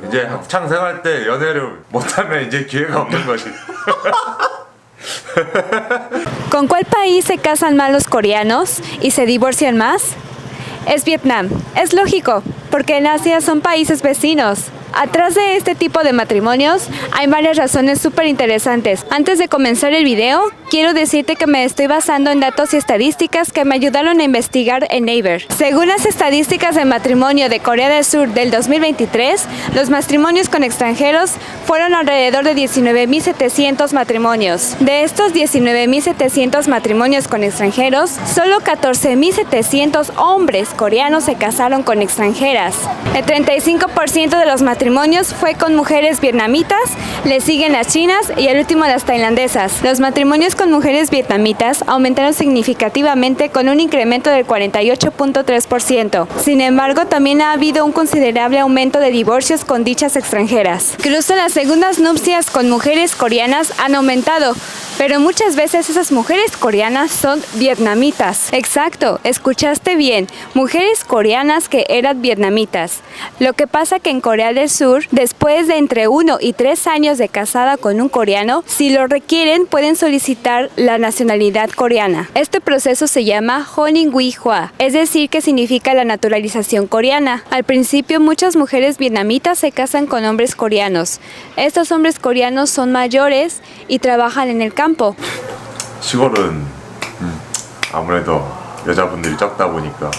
이제 학창 생활 때 연애를 못하면 이제 기회가 없는 거지. ¿Con cuál país se casan más los coreanos y se divorcian más? Es Vietnam. Es lógico, porque en Asia son países vecinos. Atrás de este tipo de matrimonios hay varias razones súper interesantes. Antes de comenzar el video, quiero decirte que me estoy basando en datos y estadísticas que me ayudaron a investigar en Naver. Según las estadísticas de matrimonio de Corea del Sur del 2023, los matrimonios con extranjeros fueron alrededor de 19.700 matrimonios. De estos 19.700 matrimonios con extranjeros, solo 14.700 hombres coreanos se casaron con extranjeras. El 35% de los matrimonios fue con mujeres vietnamitas, le siguen las chinas y el último las tailandesas. Los matrimonios con mujeres vietnamitas aumentaron significativamente con un incremento del 48.3%. Sin embargo, también ha habido un considerable aumento de divorcios con dichas extranjeras. Incluso las segundas nupcias con mujeres coreanas han aumentado, pero muchas veces esas mujeres coreanas son vietnamitas. Exacto, escuchaste bien, mujeres coreanas que eran vietnamitas. Lo que pasa que en Corea del Sur, después de entre 1 y 3 años de casada con un coreano, si lo requieren pueden solicitar la nacionalidad coreana. Este proceso se llama Honingwihwa, es decir que significa la naturalización coreana. Al principio muchas mujeres vietnamitas se casan con hombres coreanos. Estos hombres coreanos son mayores y trabajan en el campo. 시골은 아무래도 여자분들이 적다 보니까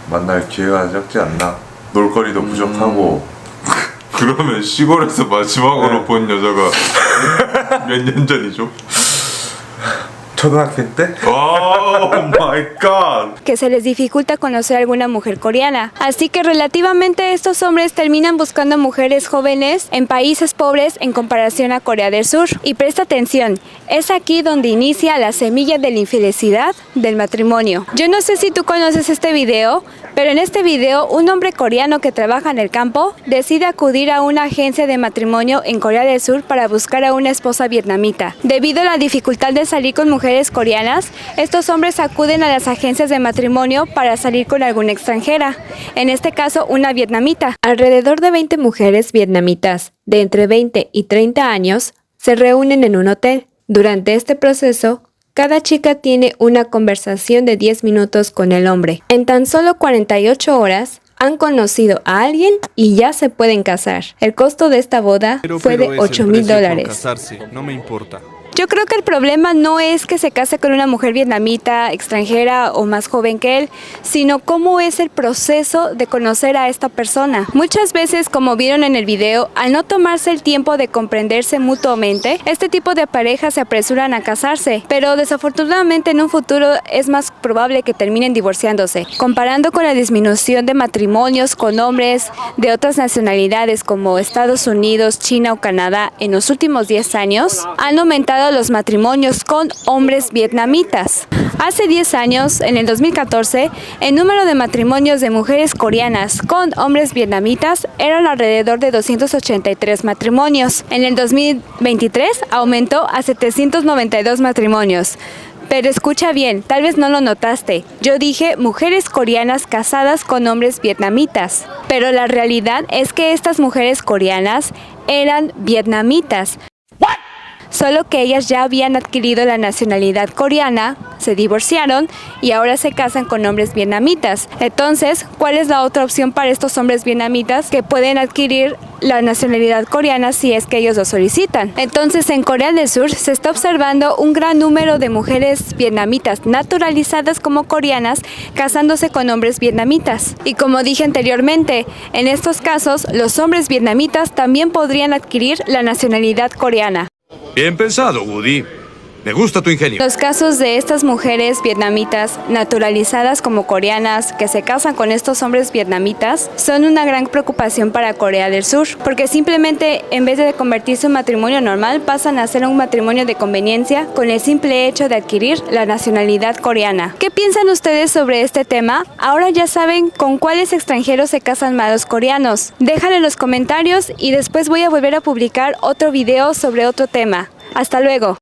만날 기회가 적지 않나. 놀거리도 부족하고. 그러면 시골에서 마지막으로 본 여자가 몇 년 전이죠? 초등학교 때? Oh my god. Que se les dificulta conocer a alguna mujer coreana. Así que relativamente estos hombres terminan buscando mujeres jóvenes en países pobres en comparación a Corea del Sur. Y presta atención, es aquí donde inicia la semilla de la infelicidad del matrimonio. Yo no sé si tú conoces este video, pero en este video un hombre coreano que trabaja en el campo decide acudir a una agencia de matrimonio en Corea del Sur para buscar a una esposa vietnamita. Debido a la dificultad de salir con mujeres coreanas, estos hombres acuden a las agencias de matrimonio para salir con alguna extranjera, en este caso una vietnamita. Alrededor de 20 mujeres vietnamitas de entre 20 y 30 años se reúnen en un hotel. Durante este proceso, cada chica tiene una conversación de 10 minutos con el hombre. En tan solo 48 horas, han conocido a alguien y ya se pueden casar. El costo de esta boda fue de $8,000. No me importa. Yo creo que el problema no es que se case con una mujer vietnamita, extranjera o más joven que él, sino cómo es el proceso de conocer a esta persona. Muchas veces, como vieron en el video, al no tomarse el tiempo de comprenderse mutuamente, este tipo de parejas se apresuran a casarse, pero desafortunadamente en un futuro es más probable que terminen divorciándose. Comparando con la disminución de matrimonios con hombres de otras nacionalidades como Estados Unidos, China o Canadá en los últimos 10 años, han aumentado los matrimonios con hombres vietnamitas. Hace 10 años, en el 2014, el número de matrimonios de mujeres coreanas con hombres vietnamitas eran alrededor de 283 matrimonios. En el 2023 aumentó a 792 matrimonios. Pero escucha bien, tal vez no lo notaste. Yo dije mujeres coreanas casadas con hombres vietnamitas. Pero la realidad es que estas mujeres coreanas eran vietnamitas. Solo que ellas ya habían adquirido la nacionalidad coreana, se divorciaron y ahora se casan con hombres vietnamitas. Entonces, ¿cuál es la otra opción para estos hombres vietnamitas que pueden adquirir la nacionalidad coreana si es que ellos lo solicitan? Entonces, en Corea del Sur se está observando un gran número de mujeres vietnamitas naturalizadas como coreanas casándose con hombres vietnamitas. Y como dije anteriormente, en estos casos, los hombres vietnamitas también podrían adquirir la nacionalidad coreana. Bien pensado, Woody. Me gusta tu ingenio. Los casos de estas mujeres vietnamitas naturalizadas como coreanas que se casan con estos hombres vietnamitas son una gran preocupación para Corea del Sur, porque simplemente en vez de convertirse en un matrimonio normal pasan a ser un matrimonio de conveniencia con el simple hecho de adquirir la nacionalidad coreana. ¿Qué piensan ustedes sobre este tema? Ahora ya saben con cuáles extranjeros se casan más los coreanos. Déjalo en los comentarios y después voy a volver a publicar otro video sobre otro tema. Hasta luego.